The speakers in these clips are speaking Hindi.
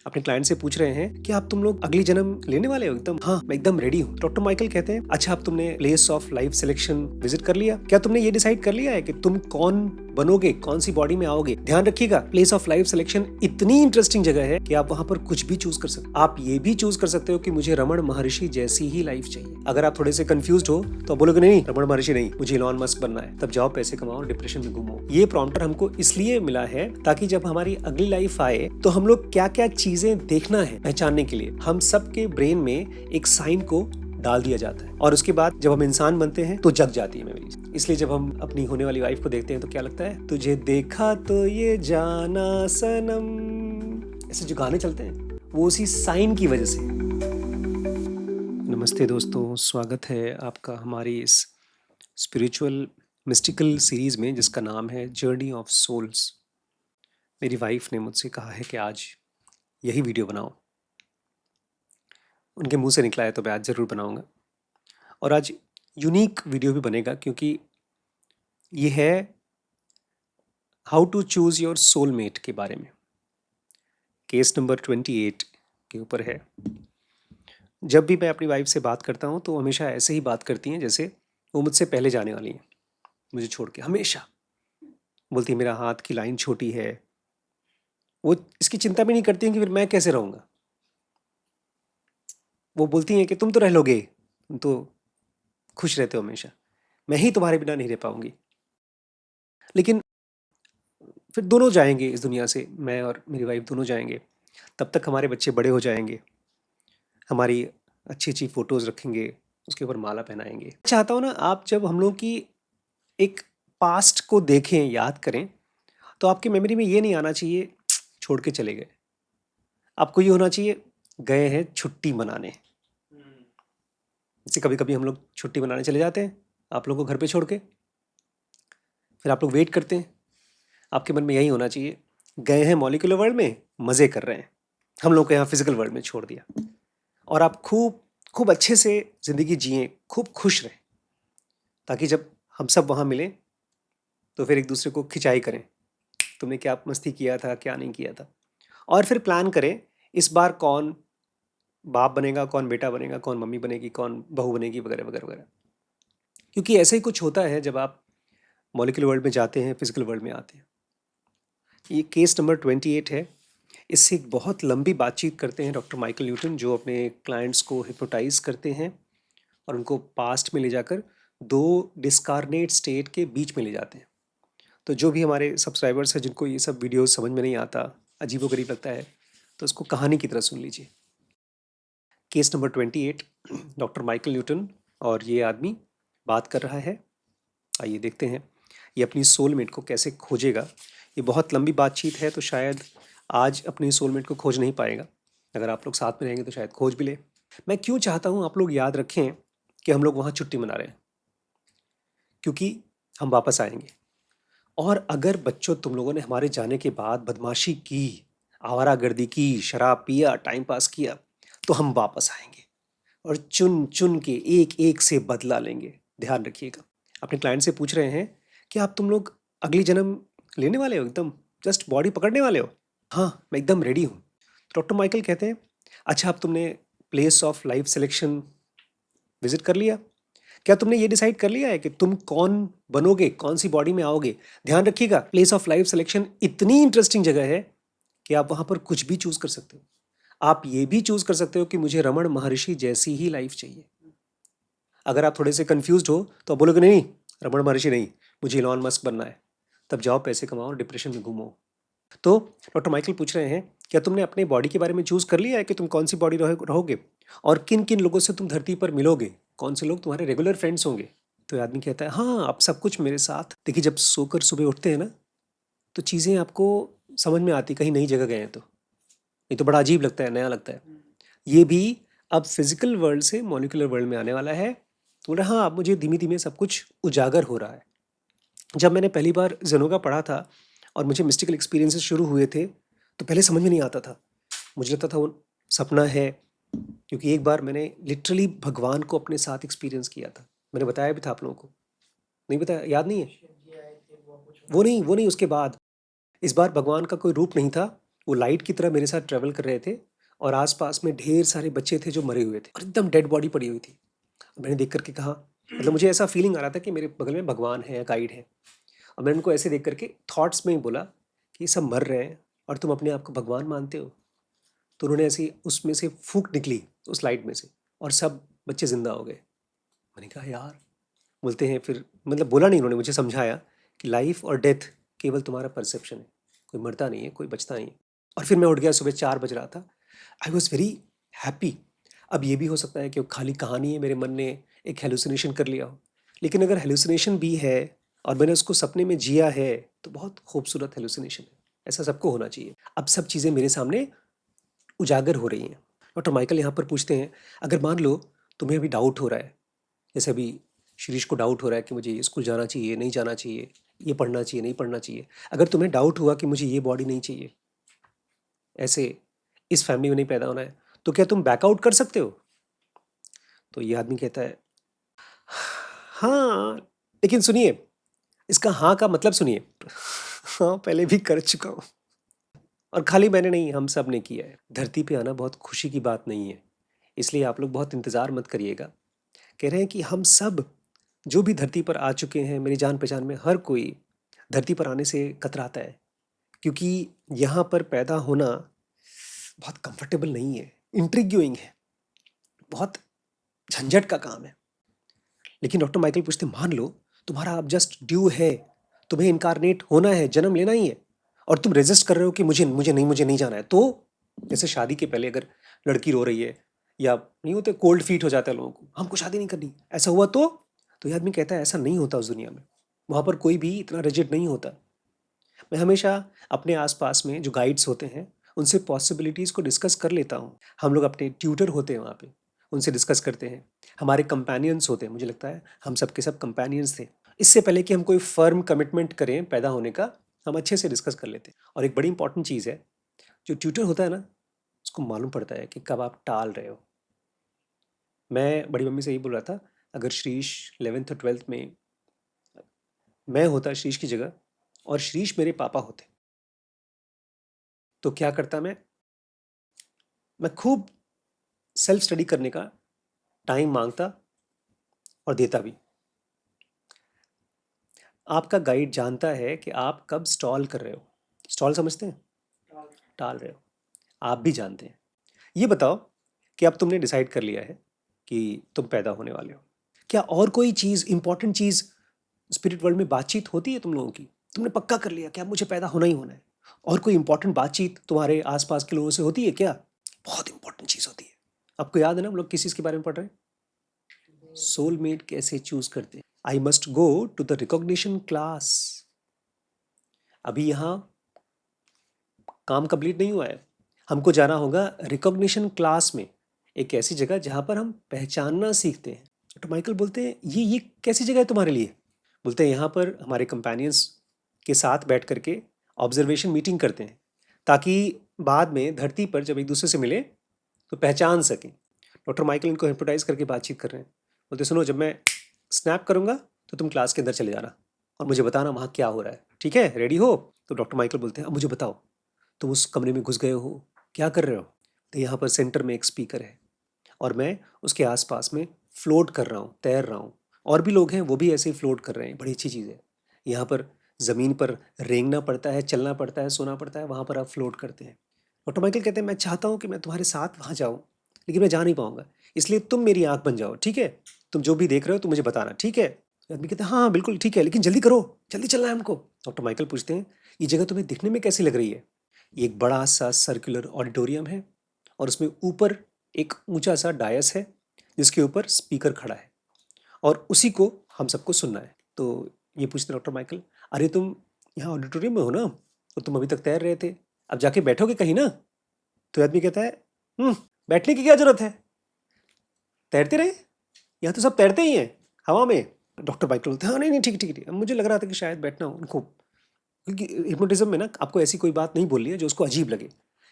अपने क्लाइंट से पूछ रहे हैं कि आप तुम लोग अगली जन्म लेने वाले हो एकदम। हाँ, मैं एकदम रेडी हूँ। डॉक्टर माइकल कहते हैं अच्छा अब तुमने place of life selection visit कर लिया? क्या तुमने ये डिसाइड कर लिया है कि तुम कौन बनोगे, कौन सी बॉडी में आओगे? ध्यान रखिएगा, प्लेस ऑफ लाइफ सिलेक्शन इतनी इंटरेस्टिंग जगह है कि आप वहां पर कुछ भी चूज कर सकते हो। आप ये भी चूज कर सकते हो कि मुझे रमण महर्षि जैसी ही लाइफ चाहिए। अगर आप थोड़े से कंफ्यूज हो तो आप बोलोगे नहीं रमण महर्षि नहीं, मुझे इलॉन मस्क बनना है। तब जाओ पैसे कमाओ, डिप्रेशन में घूमो। ये प्रॉम्प्टर हमको इसलिए मिला है ताकि जब हमारी अगली लाइफ आए तो हम लोग क्या क्या चीजें देखना है पहचानने के लिए हम सबके ब्रेन में एक साइन को डाल दिया जाता है और उसके बाद जब हम इंसान बनते हैं तो जग जाती है मेमोरीज। इसलिए जब हम अपनी होने वाली वाइफ को देखते हैं तो क्या लगता है, तुझे देखा तो ये जाना सनम, ऐसे जो गाने चलते हैं वो उसी साइन की वजह से। नमस्ते दोस्तों, स्वागत है आपका हमारी इस स्पिरिचुअल मिस्टिकल सीरीज में जिसका नाम है जर्नी ऑफ सोल्स। मेरी वाइफ ने मुझसे कहा है कि आज यही वीडियो बनाओ। उनके मुंह से निकला है तो मैं आज ज़रूर बनाऊंगा। और आज यूनिक वीडियो भी बनेगा क्योंकि ये है how to choose your soulmate के बारे में। केस नंबर 28 के ऊपर है। जब भी मैं अपनी वाइफ से बात करता हूँ तो हमेशा ऐसे ही बात करती हैं जैसे वो मुझसे पहले जाने वाली हैं, मुझे छोड़ के। हमेशा बोलती है मेरा हाथ की लाइन छोटी है। वो इसकी चिंता भी नहीं करती हैं कि फिर मैं कैसे रहूँगा। वो बोलती हैं कि तुम तो रह लोगे, तुम तो खुश रहते हो हमेशा, मैं ही तुम्हारे बिना नहीं रह पाऊंगी। लेकिन फिर दोनों जाएंगे इस दुनिया से, मैं और मेरी वाइफ दोनों जाएंगे। तब तक हमारे बच्चे बड़े हो जाएंगे, हमारी अच्छी अच्छी फ़ोटोज़ रखेंगे, उसके ऊपर माला पहनाएंगे। चाहता हूँ ना आप जब हम लोग की एक पास्ट को देखें, याद करें, तो आपकी मेमोरी में ये नहीं आना चाहिए छोड़ के चले गए। आपको ये होना चाहिए गए हैं छुट्टी मनाने। जैसे कभी कभी हम लोग छुट्टी मनाने चले जाते हैं आप लोगों को घर पे छोड़ के, फिर आप लोग वेट करते हैं। आपके मन में यही होना चाहिए गए हैं मॉलिक्यूलर वर्ल्ड में, मज़े कर रहे हैं, हम लोग को यहाँ फिजिकल वर्ल्ड में छोड़ दिया। और आप खूब खूब अच्छे से ज़िंदगी जिएं, खूब खुश रहें, ताकि जब हम सब वहाँ मिलें तो फिर एक दूसरे को खिंचाई करें, तुमने क्या मस्ती किया था, क्या नहीं किया था। और फिर प्लान करें इस बार कौन बाप बनेगा, कौन बेटा बनेगा, कौन मम्मी बनेगी, कौन बहू बनेगी, वगैरह वगैरह वगैरह। क्योंकि ऐसा ही कुछ होता है जब आप मॉलिक्यूलर वर्ल्ड में जाते हैं, फिजिकल वर्ल्ड में आते हैं। ये केस नंबर 28 है। इससे एक बहुत लंबी बातचीत करते हैं डॉक्टर माइकल न्यूटन, जो अपने क्लाइंट्स को हिप्नोटाइज करते हैं और उनको पास्ट में ले जाकर दो डिस्कार्नेट स्टेट के बीच में ले जाते हैं। तो जो भी हमारे सब्सक्राइबर्स हैं जिनको ये सब वीडियोस समझ में नहीं आता, अजीबोगरीब लगता है, तो उसको कहानी की तरह सुन लीजिए। Case number 28, doctor Michael Newton और ये आदमी बात कर रहा है। आइए देखते हैं ये अपनी सोलमेट को कैसे खोजेगा। ये बहुत लंबी बातचीत है तो शायद आज अपनी सोलमेट को खोज नहीं पाएगा। अगर आप लोग साथ में रहेंगे तो शायद खोज भी ले। मैं क्यों चाहता हूँ आप लोग याद रखें कि हम लोग वहाँ छुट्टी मना रहे हैं, क्योंकि हम वापस आएंगे। और अगर बच्चों तुम लोगों ने हमारे जाने के बाद बदमाशी की, आवारागर्दी की, शराब पिया, टाइम पास किया, तो हम वापस आएंगे और चुन चुन के एक एक से बदला लेंगे। ध्यान रखिएगा। अपने क्लाइंट से पूछ रहे हैं कि आप तुम लोग अगली जन्म लेने वाले हो एकदम, जस्ट बॉडी पकड़ने वाले हो? हाँ, मैं एकदम रेडी हूँ। डॉक्टर माइकल कहते हैं अच्छा अब तुमने place of life selection visit कर लिया? क्या तुमने ये डिसाइड कर लिया है कि तुम कौन बनोगे, कौन सी बॉडी में आओगे? ध्यान रखिएगा, प्लेस ऑफ लाइफ सिलेक्शन इतनी इंटरेस्टिंग जगह है कि आप वहां पर कुछ भी चूज कर सकते हो। आप ये भी चूज कर सकते हो कि मुझे रमण महर्षि जैसी ही लाइफ चाहिए। अगर आप थोड़े से कंफ्यूज हो तो आप बोलोगे नहीं रमण महर्षि नहीं, मुझे इलॉन मस्क बनना है। तब जाओ पैसे कमाओ, डिप्रेशन में घूमो। तो डॉक्टर माइकल पूछ रहे हैं क्या तुमने अपने बॉडी के बारे में चूज कर लिया है कि तुम कौन सी बॉडी रहोगे और किन किन लोगों से तुम धरती पर मिलोगे, कौन से लोग तुम्हारे रेगुलर फ्रेंड्स होंगे? तो ये आदमी कहता है हाँ, आप सब कुछ मेरे साथ। देखिए जब सोकर सुबह उठते हैं ना तो चीज़ें आपको समझ में आती, कहीं नई जगह गए हैं तो ये तो बड़ा अजीब लगता है, नया लगता है। ये भी अब फिजिकल वर्ल्ड से मॉलिक्यूलर वर्ल्ड में आने वाला है। तो बोला हाँ, अब मुझे धीमे धीमे सब कुछ उजागर हो रहा है। जब मैंने पहली बार जेनोगा पढ़ा था और मुझे मिस्टिकल एक्सपीरियंसेस शुरू हुए थे तो पहले समझ में नहीं आता था, मुझे लगता था वो सपना है। क्योंकि एक बार मैंने लिटरली भगवान को अपने साथ एक्सपीरियंस किया था। मैंने बताया भी था आप लोगों को, नहीं बताया? याद नहीं है? वो नहीं, उसके बाद। इस बार भगवान का कोई रूप नहीं था, वो लाइट की तरह मेरे साथ ट्रैवल कर रहे थे और आसपास में ढेर सारे बच्चे थे जो मरे हुए थे और एकदम डेड बॉडी पड़ी हुई थी। मैंने देख करके कहा, मतलब मुझे ऐसा फीलिंग आ रहा था कि मेरे बगल में भगवान है या गाइड है। और मैंने उनको ऐसे देख करके थॉट्स में ही बोला कि ये सब मर रहे हैं और तुम अपने आप को भगवान मानते हो। तो उन्होंने ऐसी उसमें से फूंक निकली उस लाइट में से और सब बच्चे जिंदा हो गए। मैंने कहा यार, बोलते हैं फिर, मतलब बोला नहीं, उन्होंने मुझे समझाया कि लाइफ और डेथ केवल तुम्हारा परसेप्शन है, कोई मरता नहीं है, कोई बचता नहीं है। और फिर मैं उठ गया, सुबह 4 बज रहा था। I was very happy. अब ये भी हो सकता है कि वो खाली कहानी है, मेरे मन ने एक हेलुसिनेशन कर लिया हो, लेकिन अगर हेलुसिनेशन भी है और मैंने उसको सपने में जिया है तो बहुत खूबसूरत हेलुसिनेशन है। ऐसा सबको होना चाहिए। अब सब चीज़ें मेरे सामने उजागर हो रही हैं। डॉक्टर माइकल यहाँ पर पूछते हैं, अगर मान लो तुम्हें अभी डाउट हो रहा है, जैसे अभी शिरीष को डाउट हो रहा है कि मुझे ये स्कूल जाना चाहिए, नहीं जाना चाहिए, ये पढ़ना चाहिए, नहीं पढ़ना चाहिए। अगर तुम्हें डाउट हुआ कि मुझे ये बॉडी नहीं चाहिए, ऐसे इस फैमिली में नहीं पैदा होना है, तो क्या तुम बैकआउट कर सकते हो? तो ये आदमी कहता है, हाँ, लेकिन सुनिए, इसका हाँ का मतलब सुनिए। हाँ, पहले भी कर चुका हूँ और खाली मैंने नहीं, हम सब ने किया है। धरती पे आना बहुत खुशी की बात नहीं है, इसलिए आप लोग बहुत इंतज़ार मत करिएगा। कह रहे हैं कि हम सब जो भी धरती पर आ चुके हैं, मेरी जान पहचान में हर कोई धरती पर आने से कतराता है, क्योंकि यहाँ पर पैदा होना बहुत कंफर्टेबल नहीं है, इंट्रिग्यूइंग है, बहुत झंझट का काम है। लेकिन डॉक्टर माइकल पूछते, मान लो तुम्हारा अब जस्ट ड्यू है, तुम्हें इनकारनेट होना है, जन्म लेना ही है, और तुम रेजिस्ट कर रहे हो कि मुझे नहीं जाना है। तो जैसे शादी के पहले अगर लड़की रो रही है या नहीं होते, कोल्ड फीट हो जाता है लोगों को, हमको शादी नहीं करनी, ऐसा हुआ तो ये आदमी कहता है ऐसा नहीं होता उस दुनिया में। वहाँ पर कोई भी इतना रिजिड नहीं होता। मैं हमेशा अपने आसपास में जो गाइड्स होते हैं उनसे पॉसिबिलिटीज़ को डिस्कस कर लेता हूँ। हम लोग अपने ट्यूटर होते हैं वहाँ पे, उनसे डिस्कस करते हैं। हमारे कंपेनियंस होते हैं, मुझे लगता है हम सब के सब कंपेनियंस थे। इससे पहले कि हम कोई फर्म कमिटमेंट करें पैदा होने का, हम अच्छे से डिस्कस कर लेते हैं। और एक बड़ी इंपॉर्टेंट चीज़ है, जो ट्यूटर होता है ना, उसको मालूम पड़ता है कि कब आप टाल रहे हो। मैं बड़ी मम्मी से यही बोल रहा था, अगर श्रीश 11th और 12th में मैं होता श्रीश की जगह और श्रीश मेरे पापा होते, तो क्या करता मैं खूब सेल्फ स्टडी करने का टाइम मांगता और देता भी। आपका गाइड जानता है कि आप कब स्टॉल कर रहे हो। स्टॉल समझते हैं? टाल रहे हो। आप भी जानते हैं। ये बताओ कि अब तुमने डिसाइड कर लिया है कि तुम पैदा होने वाले हो, क्या और कोई चीज़, इंपॉर्टेंट चीज़ स्पिरिट वर्ल्ड में बातचीत होती है तुम लोगों की? तुमने पक्का कर लिया कि अब मुझे पैदा होना ही होना है। और कोई इंपॉर्टेंट बातचीत तुम्हारे आसपास के लोगों से होती है क्या? बहुत इंपॉर्टेंट चीज़ होती है। आपको याद है ना, हम लोग किस चीज़ के बारे में पढ़ रहे हैं? सोलमेट कैसे चूज करते हैं। I must go to the recognition class. अभी यहाँ काम कंप्लीट नहीं हुआ है, हमको जाना होगा रिकॉग्निशन क्लास में, एक ऐसी जगह जहाँ पर हम पहचानना सीखते हैं। तो माइकल बोलते हैं, ये कैसी जगह है तुम्हारे लिए? बोलते हैं यहाँ पर हमारे कंपेनियंस के साथ बैठ करके ऑब्जर्वेशन मीटिंग करते हैं, ताकि बाद में धरती पर जब एक दूसरे से मिले तो पहचान सकें। डॉक्टर माइकल इनको हिप्नोटाइज करके बातचीत कर रहे हैं। बोलते सुनो, जब मैं स्नैप करूँगा तो तुम क्लास के अंदर चले जाना और मुझे बताना वहाँ क्या हो रहा है, ठीक है? रेडी हो? तो डॉक्टर माइकल बोलते हैं, अब मुझे बताओ, तुम उस कमरे में घुस गए हो, क्या कर रहे हो? तो यहाँ पर सेंटर में एक स्पीकर है और मैं उसके आसपास में फ्लोट कर रहा हूँ, तैर रहा हूँ। और भी लोग हैं, वो भी ऐसे ही फ्लोट कर रहे हैं। बड़ी अच्छी चीज़ है। यहाँ पर ज़मीन पर रेंगना पड़ता है, चलना पड़ता है, सोना पड़ता है, वहाँ पर आप फ्लोट करते हैं। डॉक्टर माइकल कहते हैं, मैं चाहता हूँ कि मैं तुम्हारे साथ वहाँ जाऊँ, लेकिन मैं जा नहीं पाऊँगा, इसलिए तुम मेरी आँख बन जाओ, ठीक है? तुम जो भी देख रहे हो तुम मुझे बताना, ठीक है? तो आदमी कहते हैं, हाँ हाँ बिल्कुल ठीक है, लेकिन जल्दी करो, जल्दी चलना है हमको। डॉक्टर माइकल पूछते हैं, ये जगह तुम्हें दिखने में कैसी लग रही है? ये एक बड़ा सा सर्कुलर ऑडिटोरियम है और उसमें ऊपर एक ऊंचा सा डायस है जिसके ऊपर स्पीकर खड़ा है और उसी को हम सबको सुनना है। तो ये पूछते डॉक्टर माइकल, अरे तुम यहाँ ऑडिटोरियम में हो ना, तो तुम अभी तक तैर रहे थे, अब जाके बैठोगे कहीं ना? तो आदमी कहता है, हम्म, बैठने की क्या जरूरत है, तैरते रहे, यहाँ तो सब तैरते ही हैं हवा में। डॉक्टर माइकल बोलते हैं, हाँ नहीं नहीं ठीक ठीक ठीक, मुझे लग रहा था कि शायद बैठना हो उनको, क्योंकि हिप्नोटिज्म में ना आपको ऐसी कोई बात नहीं बोलनी है जो उसको अजीब लगे।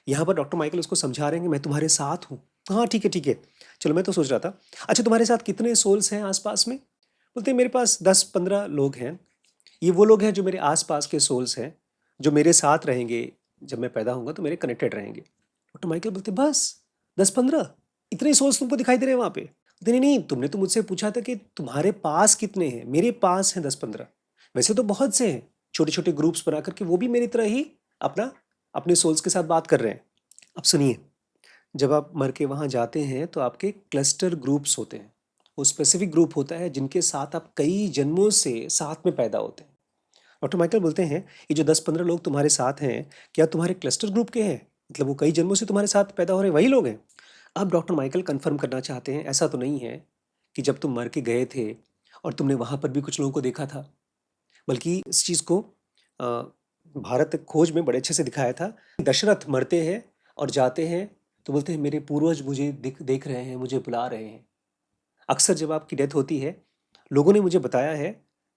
यहाँ पर डॉक्टर माइकल उसको समझा रहे हैं कि मैं तुम्हारे साथ हूँ। हाँ ठीक है ठीक है। चलो, मैं तो सोच रहा था, अच्छा तुम्हारे साथ कितने सोल्स हैं आसपास में? बोलते हैं, मेरे पास 10-15 लोग हैं। ये वो लोग हैं जो मेरे आसपास के सोल्स हैं, जो मेरे साथ रहेंगे जब मैं पैदा होऊंगा तो मेरे कनेक्टेड रहेंगे। डॉक्टर माइकल बोलते बस 10-15 इतने सोल्स तुमको दिखाई दे रहे हैं वहां पे? बोलते, नहीं नहीं, तुमने तो मुझसे पूछा था कि तुम्हारे पास कितने हैं। मेरे पास हैं 10-15। वैसे तो बहुत से हैं, छोटे छोटे ग्रुप्स बना करके, वो भी मेरी तरह ही अपना अपने सोल्स के साथ बात कर रहे हैं। अब सुनिए, जब आप मर के वहाँ जाते हैं तो आपके क्लस्टर ग्रुप्स होते हैं। वो स्पेसिफिक ग्रुप होता है जिनके साथ आप कई जन्मों से साथ में पैदा होते हैं। डॉक्टर माइकल बोलते हैं, ये जो 10-15 लोग तुम्हारे साथ हैं, क्या तुम्हारे क्लस्टर ग्रुप के हैं? मतलब वो कई जन्मों से तुम्हारे साथ पैदा हो रहे वही लोग हैं? अब डॉक्टर माइकल कंफर्म करना चाहते हैं, ऐसा तो नहीं है कि जब तुम मर के गए थे और तुमने वहाँ पर भी कुछ लोगों को देखा था, बल्कि इस चीज़ को अ, भारत खोज में बड़े अच्छे से दिखाया था। दशरथ मरते हैं और जाते हैं तो बोलते हैं, मेरे पूर्वज मुझे देख रहे हैं, मुझे बुला रहे हैं। अक्सर जब आपकी डेथ होती है, लोगों ने मुझे बताया है,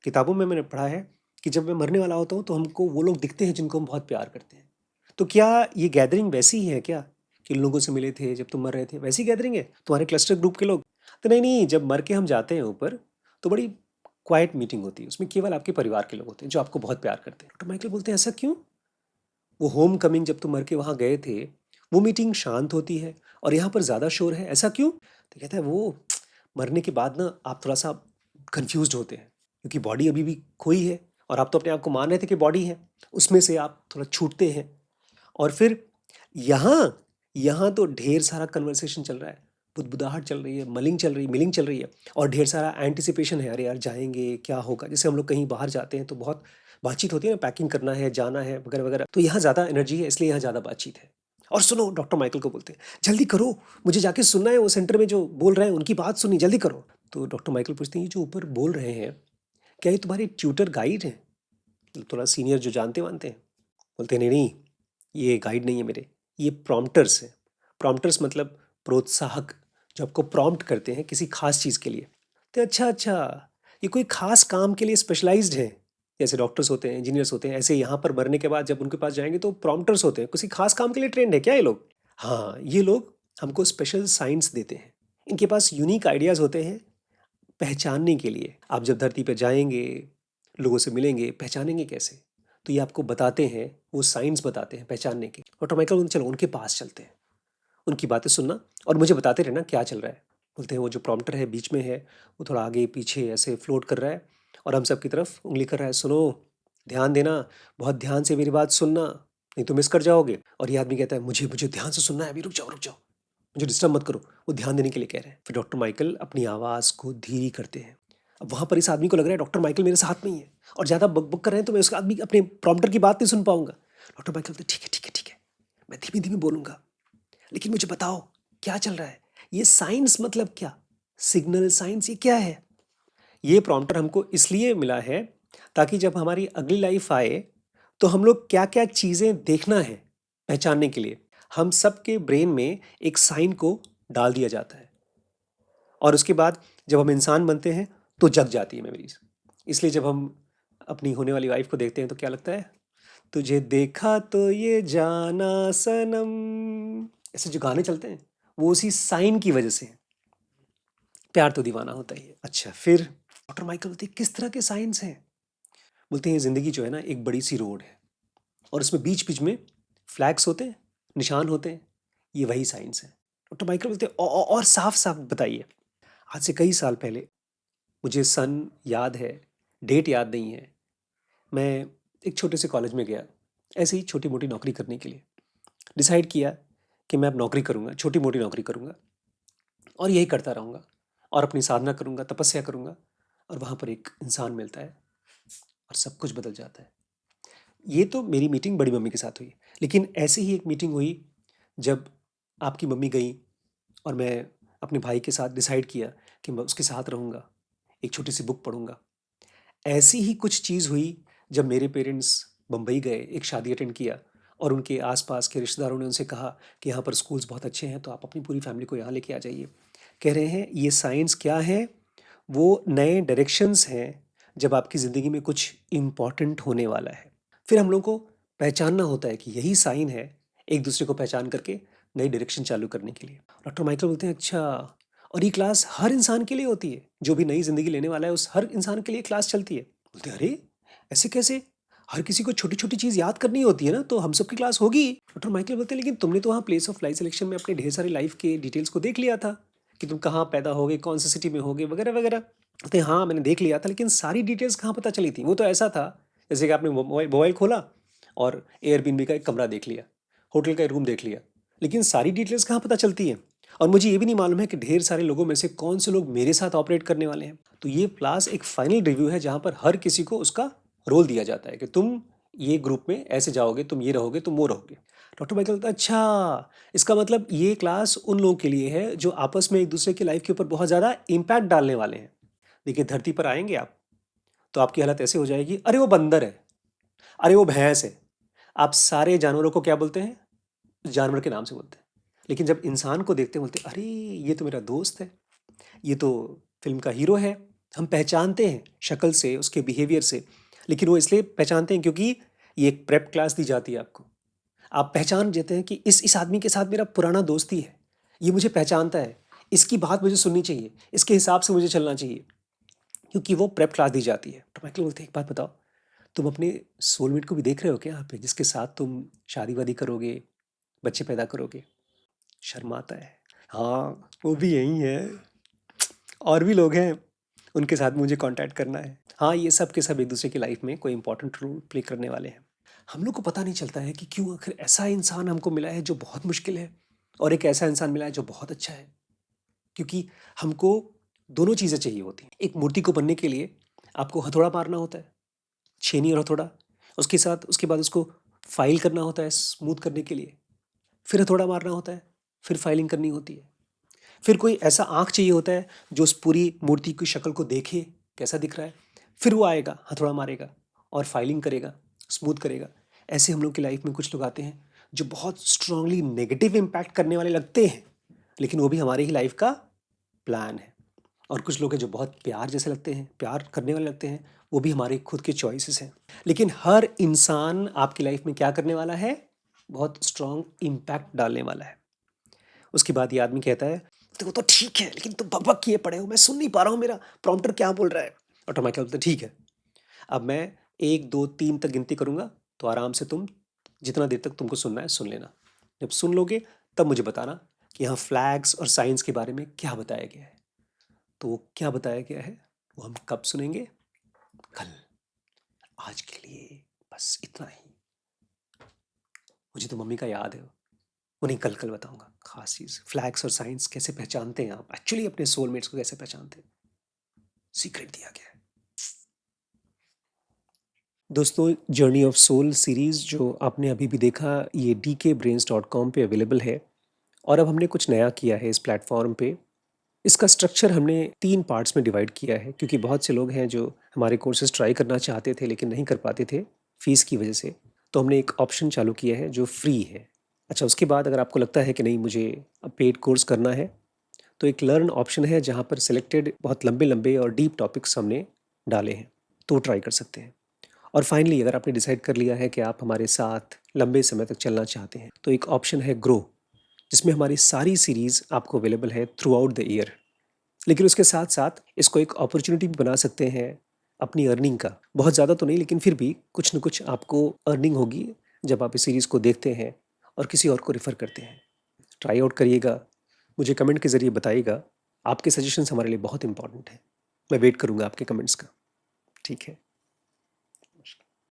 किताबों में मैंने पढ़ा है कि जब मैं मरने वाला होता हूँ तो हमको वो लोग दिखते हैं जिनको हम बहुत प्यार करते हैं। तो क्या ये गैदरिंग वैसी ही है क्या, कि लोगों से मिले थे जब तुम मर रहे थे, वैसी गैदरिंग है तुम्हारे क्लस्टर ग्रुप के लोग? तो नहीं नहीं, जब मर के हम जाते हैं ऊपर तो बड़ी क्वाइट मीटिंग होती है, उसमें केवल आपके परिवार के लोग होते हैं जो आपको बहुत प्यार करते हैं। तो माइकल बोलते हैं, ऐसा क्यों? वो होम कमिंग जब तुम मर के वहाँ गए थे, वो मीटिंग शांत होती है और यहाँ पर ज़्यादा शोर है, ऐसा क्यों? तो कहता है, वो मरने के बाद ना आप थोड़ा सा कंफ्यूज्ड होते हैं, क्योंकि बॉडी अभी भी खोई है और आप तो अपने आप को मान रहे थे कि बॉडी है, उसमें से आप थोड़ा छूटते हैं। और फिर यहाँ यहाँ तो ढेर सारा कन्वर्सेशन चल रहा है, बुदबुदाहट चल रही है, मिलिंग चल रही है, और ढेर सारा एंटिसिपेशन है, अरे यार जाएंगे क्या होगा। जैसे हम लोग कहीं बाहर जाते हैं तो बहुत बातचीत होती है ना, पैकिंग करना है, जाना है, वगैरह वगैरह। तो यहाँ ज़्यादा एनर्जी है, इसलिए यहाँ ज़्यादा बातचीत है। और सुनो, डॉक्टर माइकल को बोलते हैं, जल्दी करो, मुझे जाके सुनना है, वो सेंटर में जो बोल रहे हैं उनकी बात सुनी, जल्दी करो। तो डॉक्टर माइकल पूछते हैं, ये जो ऊपर बोल रहे हैं, क्या ये तुम्हारे ट्यूटर गाइड हैं, मतलब थोड़ा सीनियर जो जानते वानते हैं? बोलते हैं, नहीं नहीं, ये गाइड नहीं है मेरे, ये प्रॉम्प्टर्स हैं। प्रॉम्प्टर्स मतलब प्रोत्साहक, जो आपको प्रॉम्प्ट करते हैं किसी खास चीज़ के लिए। तो अच्छा अच्छा, ये कोई खास काम के लिए स्पेशलाइज्ड है, जैसे डॉक्टर्स होते हैं, इंजीनियर्स होते हैं, ऐसे यहाँ पर मरने के बाद जब उनके पास जाएंगे तो प्रॉम्प्टर्स होते हैं, किसी खास काम के लिए ट्रेंड है क्या ये लोग? हाँ, ये लोग हमको स्पेशल साइंस देते हैं। इनके पास यूनिक आइडियाज़ होते हैं पहचानने के लिए। आप जब धरती पर जाएंगे, लोगों से मिलेंगे, पहचानेंगे कैसे? तो ये आपको बताते हैं, वो साइंस बताते हैं पहचानने की। और माइकल बोलते, चलो उनके पास चलते हैं, उनकी बातें सुनना और मुझे बताते रहना क्या चल रहा है। बोलते हैं, वो जो प्रॉम्प्टर है बीच में है, वो थोड़ा आगे पीछे ऐसे फ्लोट कर रहा है और हम सब की तरफ उंगली कर रहा है, सुनो, ध्यान देना, बहुत ध्यान से मेरी बात सुनना, नहीं तो मिस कर जाओगे। और ये आदमी कहता है, मुझे मुझे ध्यान से सुनना है अभी, रुक जाओ रुक जाओ, मुझे डिस्टर्ब मत करो। वो ध्यान देने के लिए कह रहे हैं। फिर डॉक्टर माइकल अपनी आवाज़ को धीरे करते हैं। अब वहाँ पर इस आदमी को लग रहा है डॉक्टर माइकल मेरे साथ में ही है और ज़्यादा बक बक कर रहे हैं तो मैं उसका आदमी अपने प्रॉम्प्टर की बात नहीं सुन पाऊंगा। डॉक्टर माइकल बोलते, ठीक है ठीक है ठीक है, मैं धीमे धीमे बोलूंगा, लेकिन मुझे बताओ क्या चल रहा है, ये साइंस मतलब क्या, सिग्नल साइंस ये क्या है? ये प्रॉम्प्टर हमको इसलिए मिला है ताकि जब हमारी अगली लाइफ आए तो हम लोग क्या क्या चीज़ें देखना है पहचानने के लिए, हम सबके ब्रेन में एक साइन को डाल दिया जाता है और उसके बाद जब हम इंसान बनते हैं तो जग जाती है मेमोरीज। इसलिए जब हम अपनी होने वाली वाइफ को देखते हैं तो क्या लगता है, तुझे देखा तो ये जाना सनम, ऐसे जो गाने चलते हैं वो उसी साइन की वजह से हैं। प्यार तो दीवाना होता ही है। अच्छा, फिर डॉक्टर माइकल बोलते हैं, किस तरह के साइंस हैं? बोलते हैं, ज़िंदगी जो है ना एक बड़ी सी रोड है और उसमें बीच बीच में फ्लैग्स होते हैं, निशान होते हैं, ये वही साइंस है। डॉक्टर माइकल बोलते हैं, और साफ साफ बताइए। आज से कई साल पहले, मुझे सन याद है, डेट याद नहीं है, मैं एक छोटे से कॉलेज में गया, ऐसे ही छोटी मोटी नौकरी करने के लिए। डिसाइड किया कि मैं अब नौकरी करूँगा, छोटी मोटी नौकरी करूँगा और यही करता रहूँगा और अपनी साधना करूँगा, तपस्या करूँगा। और वहाँ पर एक इंसान मिलता है और सब कुछ बदल जाता है। ये तो मेरी मीटिंग बड़ी मम्मी के साथ हुई, लेकिन ऐसे ही एक मीटिंग हुई जब आपकी मम्मी गई और मैं अपने भाई के साथ डिसाइड किया कि मैं उसके साथ रहूँगा, एक छोटी सी बुक पढ़ूँगा। ऐसी ही कुछ चीज़ हुई जब मेरे पेरेंट्स बम्बई गए, एक शादी अटेंड किया और उनके आसपास के रिश्तेदारों ने उनसे कहा कि यहाँ पर स्कूल्स बहुत अच्छे हैं तो आप अपनी पूरी फैमिली को यहाँ लेके आ जाइए। कह रहे हैं ये साइंस क्या है, वो नए डायरेक्शंस हैं जब आपकी ज़िंदगी में कुछ इम्पॉर्टेंट होने वाला है। फिर हम लोग को पहचानना होता है कि यही साइन है, एक दूसरे को पहचान करके नई डायरेक्शन चालू करने के लिए। डॉक्टर माइकल बोलते हैं, अच्छा, और ये क्लास हर इंसान के लिए होती है, जो भी नई ज़िंदगी लेने वाला है उस हर इंसान के लिए क्लास चलती है? बोलते हैं, अरे ऐसे कैसे, हर किसी को छोटी-छोटी चीज़ याद करनी होती है ना, तो हम सबकी क्लास होगी। डॉक्टर माइकल बोलते हैं, लेकिन तुमने तो वहाँ प्लेस ऑफ लाइफ सिलेक्शन में अपने ढेर सारी लाइफ के डिटेल्स को देख लिया था कि तुम कहाँ पैदा होगे, कौन सी सिटी में होगे, वगैरह-वगैरह। बोलते हैं, हाँ, मैंने देख लिया था, लेकिन सारी डिटेल्स कहाँ पता चली थी? वो तो ऐसा था, जैसे कि आपने मोबाइल मोबाइल खोला और एयरबीएनबी का एक कमरा देख लिया, होटल का एक रूम देख लिया, लेकिन सारी डिटेल्स कहाँ पता चलती हैं? और मुझे ये भी नहीं मालूम है कि ढेर सारे लोगों में से कौन से लोग मेरे साथ ऑपरेट करने वाले हैं। तो ये क्लास एक फाइनल रिव्यू है जहाँ पर हर किसी को उसका रोल दिया जाता है कि तुम ये ग्रुप में ऐसे जाओगे, तुम ये रहोगे, तुम वो रहोगे। डॉक्टर माइकल बोलता है, अच्छा, इसका मतलब ये क्लास उन लोगों के लिए है जो आपस में एक दूसरे की लाइफ के ऊपर बहुत ज़्यादा इम्पैक्ट डालने वाले हैं। देखिए, धरती पर आएंगे आप तो आपकी हालत ऐसे हो जाएगी, अरे वो बंदर है, अरे वो भैंस है। आप सारे जानवरों को क्या बोलते हैं? जानवर के नाम से बोलते हैं। लेकिन जब इंसान को देखते हैं बोलते हैं, अरे ये तो मेरा दोस्त है, ये तो फिल्म का हीरो है। हम पहचानते हैं शक्ल से, उसके बिहेवियर से। लेकिन वो इसलिए पहचानते हैं क्योंकि ये एक प्रेप क्लास दी जाती है आपको। आप पहचान जाते हैं कि इस आदमी के साथ मेरा पुराना दोस्ती है, ये मुझे पहचानता है, इसकी बात मुझे सुननी चाहिए, इसके हिसाब से मुझे चलना चाहिए, क्योंकि वो प्रेप क्लास दी जाती है। तो माइकल बोलते हैं, एक बात बताओ, तुम अपने सोलमेट को भी देख रहे हो क्या यहाँ पे, जिसके साथ तुम शादी वादी करोगे, बच्चे पैदा करोगे? शर्माता है, हाँ वो भी यही है, और भी लोग हैं, उनके साथ मुझे कांटेक्ट करना है। हाँ, ये सब के सब एक दूसरे की लाइफ में कोई इंपॉर्टेंट रोल प्ले करने वाले हैं। हम लोग को पता नहीं चलता है कि क्यों आखिर ऐसा इंसान हमको मिला है जो बहुत मुश्किल है, और एक ऐसा इंसान मिला है जो बहुत अच्छा है। क्योंकि हमको दोनों चीज़ें चाहिए होती हैं। एक मूर्ति को बनने के लिए आपको हथौड़ा मारना होता है, छेनी और हथौड़ा। उसके साथ उसके बाद उसको फाइल करना होता है स्मूथ करने के लिए, फिर हथौड़ा मारना होता है, फिर फाइलिंग करनी होती है। फिर कोई ऐसा आँख चाहिए होता है जो उस पूरी मूर्ति की शक्ल को देखे, कैसा दिख रहा है। फिर वो आएगा, हथौड़ा मारेगा और फाइलिंग करेगा, स्मूथ करेगा। ऐसे हम लोग की लाइफ में कुछ लोग आते हैं जो बहुत स्ट्रांगली नेगेटिव इम्पैक्ट करने वाले लगते हैं, लेकिन वो भी हमारी ही लाइफ का प्लान है। और कुछ लोग हैं जो बहुत प्यार जैसे लगते हैं, प्यार करने वाले लगते हैं, वो भी हमारे खुद के चॉइसेस हैं। लेकिन हर इंसान आपकी लाइफ में क्या करने वाला है? बहुत स्ट्रांग इम्पैक्ट डालने वाला है। उसके बाद ये आदमी कहता है, तो वो तो ठीक है, लेकिन तुम बकबक किए पड़े हो, मैं सुन नहीं पा रहा हूँ, मेरा प्रॉम्प्टर क्या बोल रहा है। ऑटो माइकल बोलता है, ठीक है, अब मैं 1 2 3 तक गिनती करूंगा, तो आराम से तुम जितना देर तक तुमको सुनना है सुन लेना। जब सुन लोगे तब मुझे बताना कि यहाँ फ्लैग्स और साइंस के बारे में क्या बताया गया है। तो वो क्या बताया गया है वो हम कब सुनेंगे? कल। आज के लिए बस इतना ही। मुझे तो मम्मी का याद है, वो नहीं, कल कल बताऊंगा खास चीज़, फ्लैग्स और साइंस कैसे पहचानते हैं आप एक्चुअली अपने सोलमेट्स को, कैसे पहचानते हैं, सीक्रेट दिया गया है। दोस्तों, जर्नी ऑफ सोल सीरीज़ जो आपने अभी भी देखा, ये dkbrains.com पे अवेलेबल है। और अब हमने कुछ नया किया है इस प्लेटफॉर्म पे। इसका स्ट्रक्चर हमने 3 पार्ट्स में डिवाइड किया है, क्योंकि बहुत से लोग हैं जो हमारे कोर्सेज ट्राई करना चाहते थे लेकिन नहीं कर पाते थे फीस की वजह से। तो हमने एक ऑप्शन चालू किया है जो फ्री है। अच्छा, उसके बाद अगर आपको लगता है कि नहीं, मुझे अब पेड कोर्स करना है, तो एक लर्न ऑप्शन है जहाँ पर सिलेक्टेड बहुत लंबे लंबे और डीप टॉपिक्स हमने डाले हैं, तो ट्राई कर सकते हैं। और फाइनली, अगर आपने डिसाइड कर लिया है कि आप हमारे साथ लंबे समय तक चलना चाहते हैं, तो एक ऑप्शन है ग्रो, जिसमें हमारी सारी सीरीज़ आपको अवेलेबल है थ्रू आउट द ईयर। लेकिन उसके साथ साथ इसको एक अपॉर्चुनिटी भी बना सकते हैं अपनी अर्निंग का। बहुत ज़्यादा तो नहीं, लेकिन फिर भी कुछ न कुछ आपको अर्निंग होगी जब आप इस सीरीज़ को देखते हैं और किसी और को रेफ़र करते हैं। ट्राई आउट करिएगा, मुझे कमेंट के ज़रिए बताइएगा। आपके सजेशंस हमारे लिए बहुत इंपॉर्टेंट हैं। मैं वेट करूँगा आपके कमेंट्स का। ठीक है।